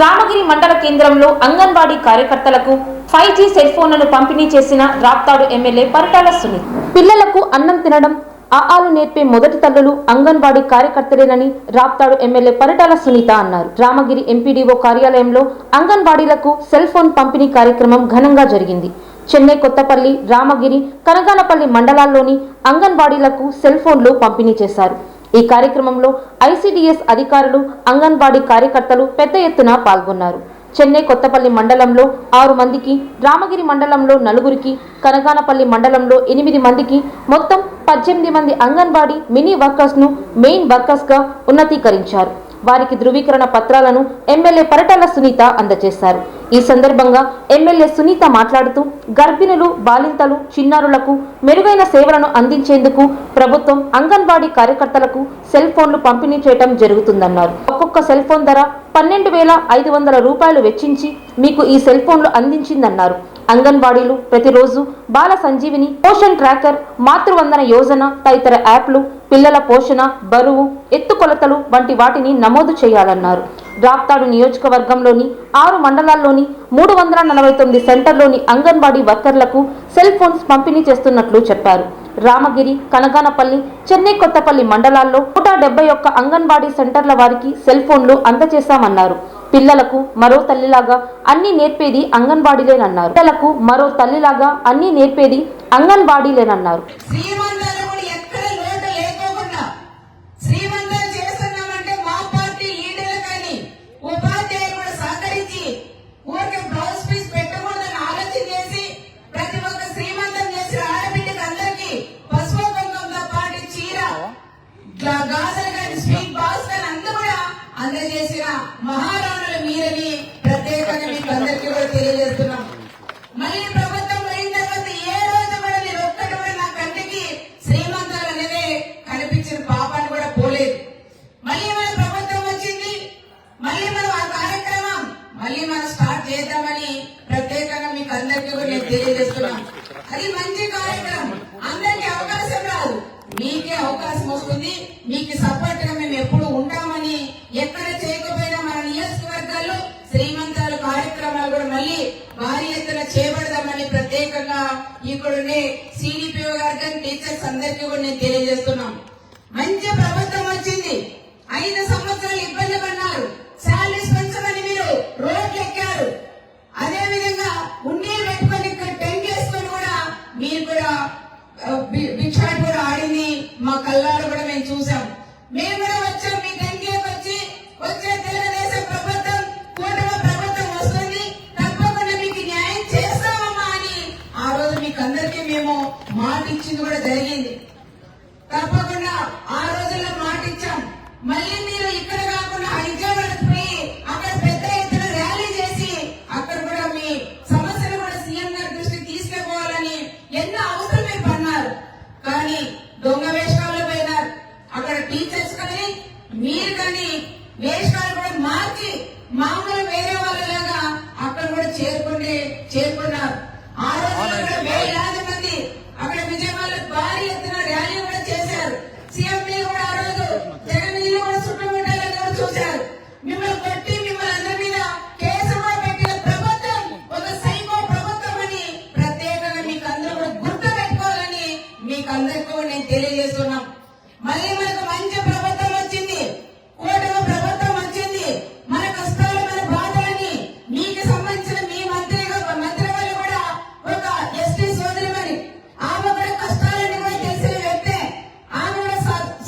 రామగిరి మండల కేంద్రంలో అంగన్వాడీ కార్యకర్తలకు 5G సెల్ ఫోన్లను పంపిణీ చేసిన రాప్తాడు ఎమ్మెల్యే పరిటాల సునీత. పిల్లలకు అన్నం తినడం, ఆలు నేర్పే మొదటి తల్లులు అంగన్వాడీ కార్యకర్తలేనని రాప్తాడు ఎమ్మెల్యే పరిటాల సునీత అన్నారు. రామగిరి ఎంపీడీఓ కార్యాలయంలో అంగన్వాడీలకు సెల్ ఫోన్ పంపిణీ కార్యక్రమం ఘనంగా జరిగింది. చెన్నై, కొత్తపల్లి, రామగిరి, కనగానపల్లి మండలాల్లోని అంగన్వాడీలకు సెల్ ఫోన్లు పంపిణీ చేశారు. ఈ కార్యక్రమంలో ఐసిడిఎస్ అధికారులు, అంగన్వాడీ కార్యకర్తలు పెద్ద ఎత్తున పాల్గొన్నారు. చెన్నై, కొత్తపల్లి మండలంలో 6 మందికి, రామగిరి మండలంలో 4కి, కనగానపల్లి మండలంలో 8 మందికి మొత్తం 18 మంది అంగన్వాడీ మినీ వర్కర్స్ ను మెయిన్ వర్కర్స్ గా ఉన్నతీకరించారు. వారికి ధృవీకరణ పత్రాలను ఎమ్మెల్యే పరిటాల సునీత అందజేశారు. ఈ సందర్భంగా ఎమ్మెల్యే సునీత మాట్లాడుతూ గర్భిణులు, బాలింతలు, చిన్నారులకు మెరుగైన సేవలను అందించేందుకు ప్రభుత్వం అంగన్వాడీ కార్యకర్తలకు సెల్ ఫోన్లు పంపిణీ చేయడం జరుగుతుందన్నారు. ఒక్కొక్క సెల్ ఫోన్ ధర 12,500 రూపాయలు వెచ్చించి మీకు ఈ సెల్ ఫోన్లు అందించిందన్నారు. అంగన్వాడీలు ప్రతిరోజు బాల సంజీవిని, పోషణ్ ట్రాకర్, మాతృవందన యోజన తదితర యాప్లు పిల్లల పోషణ, బరువు, ఎత్తుకొలతలు వంటి వాటిని నమోదు చేయాలన్నారు. రాప్తాడు నియోజకవర్గంలోని 6 మండలాల్లోని 349 సెంటర్లోని అంగన్వాడీ వర్కర్లకు సెల్ ఫోన్స్ పంపిణీ చేస్తున్నట్లు చెప్పారు. రామగిరి, కనగానపల్లి, చెన్నై, కొత్తపల్లి మండలాల్లో 171 అంగన్వాడీ సెంటర్ల వారికి సెల్ ఫోన్లు అందజేశామన్నారు. పిల్లలకు మరో తల్లిలాగా అన్ని నేర్పేది అంగన్వాడీలేనన్నారు. పిల్లలకు మరో తల్లిలాగా అన్ని నేర్పేది అంగన్వాడీలేనన్నారు. అందజేసిన మహారాణుల మీరని ప్రత్యేకంగా మీకు అందరికీ కూడా తెలియజేస్తున్నాం. మళ్ళీ ప్రభుత్వం పోయిన తర్వాత ఏ రోజు కూడా నేను ఒక్కటి కూడా నా కంటికి శ్రీమంతాలు అనేది కనిపించిన పాపాన్ని కూడా పోలేదు. మళ్ళీ మన ప్రభుత్వం వచ్చింది, మళ్ళీ మనం ఆ కార్యక్రమం మళ్ళీ మనం స్టార్ట్ చేద్దామని ప్రత్యేకంగా మీకు అందరికీ కూడా నేను తెలియజేస్తున్నాం. అది మంచి కార్యక్రమం. అందరికీ అవకాశం రాదు, మీకే అవకాశం వస్తుంది. మీకు సపోర్ట్ గా మేము ఎప్పుడు ఉంటామని, ఎక్కడ చేయకపోయినా మన నియోజకవర్గాల్లో శ్రీమంతాలు కార్యక్రమాలు కూడా మళ్ళీ భారీ ఎత్తున చేపడదామని ప్రత్యేకంగా ఇక్కడుండే సిడిపిఓ గారికి, టీచర్స్ అందరికీ కూడా నేను తెలియజేస్తున్నాం. మంచి ప్రభుత్వం వచ్చింది. 5 సంవత్సరాలు ఇబ్బంది పడినారు, శాలరీస్ పెంచమని మీరు రోడ్లు ఎక్కారు. అదే విధంగా ఉండీలు పెట్టుకొని ఇక్కడ టెంట్ వేసుకొని కూడా మీరు కూడా భిక్షాట్ కూడా ఆడింది మా కళ్ళారు కూడా మేము చూసాం. మేము కూడా వచ్చాం మీ టెంట్లోకి వచ్చే తెలుగుదేశం ప్రభుత్వం, కూటమి ప్రభుత్వం వస్తుంది, తప్పకుండా మీకు న్యాయం చేస్తామమ్మా అని ఆ రోజు మీకు అందరికీ మేము మాట ఇచ్చింది కూడా జరిగింది. తప్పకుండా ఆ రోజుల్లో మాట ఇచ్చాం. మళ్ళీ మీరు ఇక్కడ కాకుండా హైదరాబాద్ పోయి అక్కడ పెద్ద ఎత్తున ర్యాలీ చేసి అక్కడ కూడా మీ సమస్యలు కూడా సీఎం గారి దృష్టికి తీసుకుపోవాలని ఎన్నో అవసరం మీరు పన్నారు. కానీ దొంగ వేషకాల్లో పోయినారు. అక్కడ టీచర్స్ కానీ మీరు కానీ వేషకాలు కూడా మార్చి మామూలు వేరే వాళ్ళలాగా అక్కడ కూడా చేరుకున్నారు. ఆ రోజు కూడా వేలాది మంది అక్కడ విజయవాడలో భారీ ఎత్తున ర్యాలీ కూడా చేశారు. సీఎం కూడా ఆ రోజు జగన్ కూడా చుట్టుముట్టాలని కూడా చూశారు. మిమ్మల్ని కొట్టి మిమ్మల్ని అందరి మీద కేసు కూడా పెట్టిన ప్రభుత్వం ఒక సైకో ప్రభుత్వం అని ప్రత్యేకంగా మీకు అందరూ కూడా గుర్తు పెట్టుకోవాలని మీకు అందరికీ కూడా నేను తెలియజేస్తున్నాం. మళ్ళీ మనకు మంచి ప్రభుత్వం వచ్చింది, కూటమి ప్రభుత్వం వచ్చింది. మన కష్టాలు, మన బాధలని మీకు సంబంధించిన మీ మంత్రి వాళ్ళు కూడా ఒక ఎస్టీ సోదరిమణి, ఆమె కూడా కష్టాలన్నీ కూడా తెలిసిన వ్యక్తే. ఆమె కూడా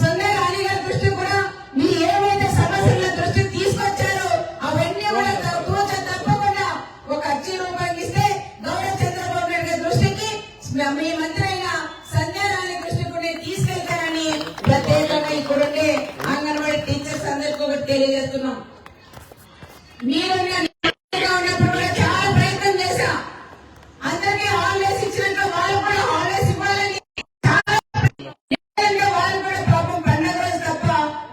సంధ్య రాణి గారి దృష్టి కూడా మీరు ఏవైతే సమస్యల దృష్టికి తీసుకొచ్చారో అవన్నీ కూడా తప్పకుండా ఒక అర్జీ రూపాయలు ఇస్తే గౌరవ చంద్రబాబు నాయుడు గారి దృష్టికి మీ మంత్రి అయిన సంధ్య రాణి దృష్టికి కూడా తీసుకెళ్తారని ప్రత్యేకంగా ఇక్కడుండే అంగన్వాడీ టీచర్స్ అందరికీ ఒకటి తెలియజేస్తున్నాం. మీరు ఉన్నప్పుడు కూడా చాలా ప్రయత్నం చేశా. అందరికీ హాలిడేస్ ఇచ్చినాక వాళ్ళు కూడా హాలిడేస్ ఇవ్వాలని వాళ్ళు కూడా పాపం పండుగ రోజు తప్ప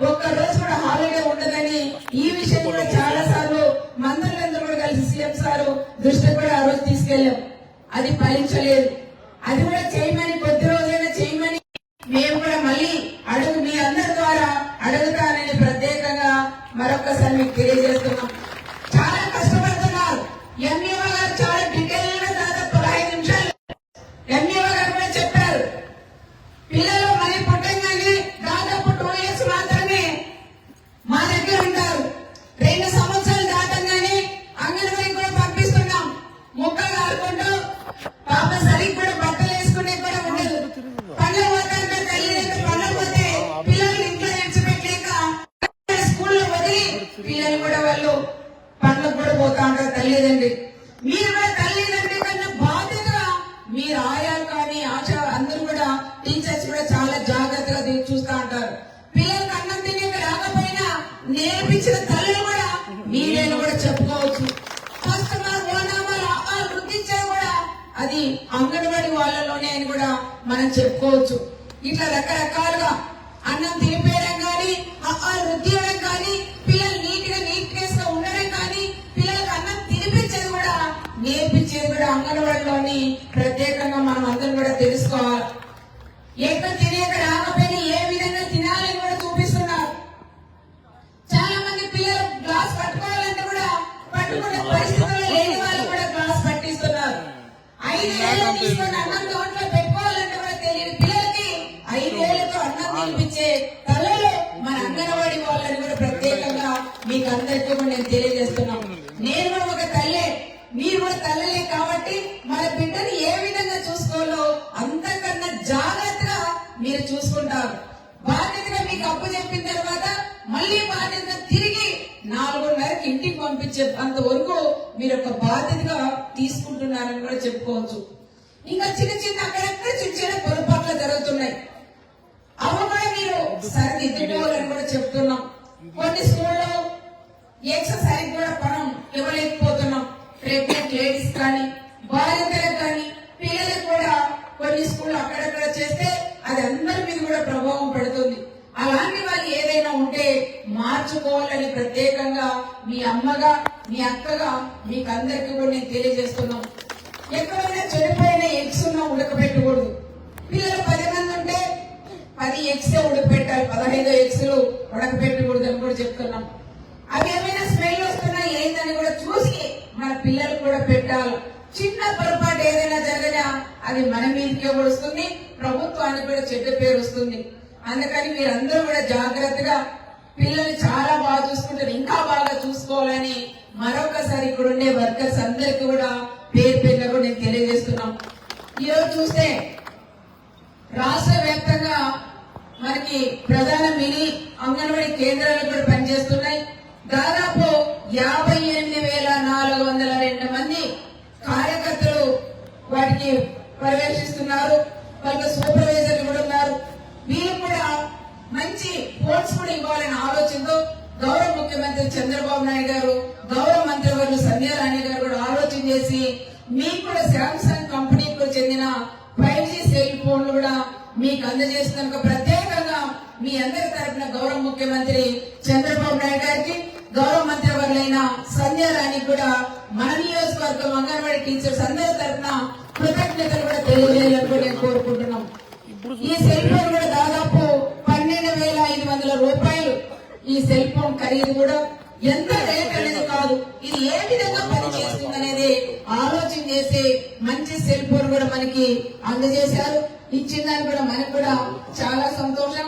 ఒక్క రోజు కూడా హాలిడే ఉండదని ఈ విషయం కూడా చాలా సార్లు మంత్రులందరూ కూడా కలిసి సీఎం సారు దృష్టికి కూడా ఆ రోజు తీసుకెళ్లాం. అది ఫలించలేదు. అది కూడా చేయమని, కొద్ది రోజైనా చేయమని మేము కూడా మళ్ళీ మీ అందరి ద్వారా అడుగుతానని ప్రత్యేకంగా మరొకసారి మీకు తెలియజేస్తున్నాం. తల్లిదండ్రి. మీరు కూడా తల్లిదండ్రి కన్నా బాధ్యతగా మీరు ఆయాలు కానీ ఆశా అందరూ కూడా టీచర్స్ కూడా చాలా జాగ్రత్తగా చూస్తూ ఉంటారు. పిల్లలకు అన్నం తినే రాకపోయినా నేర్పించిన తల్లులు కూడా మీరేను కూడా చెప్పుకోవచ్చు. ఫస్ట్ ఓనామాలు వృద్ధించేది కూడా అది అంగన్వాడి వాళ్ళలోనే అని కూడా మనం చెప్పుకోవచ్చు. ఇట్లా రకరకాలుగా అన్నం తినిపేయడం కానీ వృద్ధి ఇవ్వడం కానీ పిల్లలు నీట్నెస్ గా ఉండడం కానీ పిల్లలకు అన్నం తినిపించేది కూడా నేర్పించేది కూడా అంగన్వాడిలోని ప్రత్యేకంగా మనం అందరం కూడా తెలుసుకోవాలి. ఎక్కడ తినేక రాకపోయినా ఏ విధంగా తినాలని కూడా చూపిస్తున్నారు. చాలా మంది పిల్లలు గ్లాస్ పట్టుకోవాలంటే కూడా పట్టుకునే పరిస్థితుల్లో లేని వాళ్ళు కూడా గ్లాస్ పట్టిస్తున్నారు. 5 ఏళ్ళు తీసుకొని అన్నం నోట్లో పెట్టుకోవాలంటే కూడా తెలియదు పిల్లలకి 5 ఏళ్లతో అన్నం తినిపించే తల్లులు మన అంగన్వాడి వాళ్ళని కూడా ప్రత్యేకంగా మీకు అందరికీ కూడా నేను తెలియజేస్తున్నాను. నేను కూడా ఒక తల్లే, మీరు కూడా తల్లలే కాబట్టి మన బిడ్డని ఏ విధంగా చూసుకోవాలో అంతకన్నా జాగ్రత్తగా మీరు చూసుకుంటారు. బాధ్యతగా మీకు అప్పు చెప్పిన తర్వాత మళ్ళీ బాధ్యతగా తిరిగి 4:30కి ఇంటికి పంపించే అంతవరకు మీరు ఒక బాధ్యతగా తీసుకుంటున్నారని కూడా చెప్పుకోవచ్చు. ఇంకా చిన్న అక్కడక్కడ చిన్న పొరపాట్లు జరుగుతున్నాయి. అవి కూడా మీరు సరిదిద్దుకోవాలని కూడా చెప్తున్నాం. కొన్ని స్కూల్లో ఎక్సర్సైజ్ కూడా మనం ఇవ్వలేకపోతున్నాం. ప్రెగ్నెంట్ లేడీస్ కానీ బాలింతలకు కానీ పిల్లలకు కూడా కొన్ని స్కూళ్ళు అక్కడక్కడ చేస్తే అది అందరి మీద కూడా ప్రభావం పడుతుంది. అలాంటి వాళ్ళు ఏదైనా ఉంటే మార్చుకోవాలని ప్రత్యేకంగా మీ అమ్మగా మీ అక్కగా మీకు అందరికీ కూడా నేను తెలియజేస్తున్నాం. ఎక్కడైనా చెడిపోయిన ఎగ్స్ ఉన్నా ఉడకబెట్టకూడదు. పిల్లలు 10 మంది ఉంటే 10 ఎగ్స్ ఉడకబెట్టాలి, 15 ఎగ్స్లు ఉడకబెట్టకూడదు అని కూడా చెప్తున్నాం. అవి ఏమైనా స్మెల్ వస్తున్నా ఏందని కూడా చూసి మన పిల్లలు కూడా పెట్టాలి. చిన్న పొరపాటు ఏదైనా జరిగినా అది మన మీదకే వస్తుంది, ప్రభుత్వానికి కూడా చెడ్డ పేరు వస్తుంది. అందుకని మీరందరూ కూడా జాగ్రత్తగా పిల్లలు చాలా బాగా చూసుకుంటారు, ఇంకా బాగా చూసుకోవాలని మరొకసారి ఇక్కడ ఉండే వర్కర్స్ అందరికీ కూడా పేరు పేరుగా కూడా నేను తెలియజేస్తున్నాం. ఈరోజు చూస్తే రాష్ట్ర వ్యాప్తంగా మనకి ప్రధాన మినీ అంగన్వాడీ కేంద్రాలు కూడా పనిచేస్తున్నాయి. దాదాపు 58,402 మంది కార్యకర్తలు వాటికి పర్యవేక్షిస్తున్నారు. వాళ్ళకి సూపర్వైజర్లు కూడా ఉన్నారు. వీళ్ళు కూడా మంచి పోర్ట్స్ కూడా ఇవ్వాలనే ఆలోచనతో గౌరవ ముఖ్యమంత్రి చంద్రబాబు నాయుడు గారు, గౌరవ మంత్రివర్యులు సంధ్యా రాణి గారు కూడా ఆలోచన చేసి మీకు కూడా శాంసంగ్ కంపెనీకి చెందిన 5G సెల్ ఫోన్లు కూడా మీకు అందజేసినందుకు ప్రత్యేకంగా మీ అందరి తరఫున గౌరవ ముఖ్యమంత్రి చంద్రబాబు నాయుడు గారికి, గౌరవ మంత్రివర్యులైన సంధ్యా రాణి కూడా మన నియోజకవర్గం అంగన్వాడీ టీచర్స్ అందరి తరఫున కృతజ్ఞతలు కూడా తెలియజేయాలని కూడా నేను కోరుకుంటున్నాం. ఈ సెల్ ఫోన్ కూడా దాదాపు 12,500 రూపాయలు. ఈ సెల్ ఫోన్ ఖరీదు కూడా ఎంత రేట్ అనేది కాదు, ఇది ఏ విధంగా పనిచేస్తుంది అనేది ఆలోచన చేసి మంచి సెల్ ఫోన్ కూడా మనకి అందజేశారు. ఇచ్చిన దానికి కూడా మనకు కూడా చాలా సంతోషం.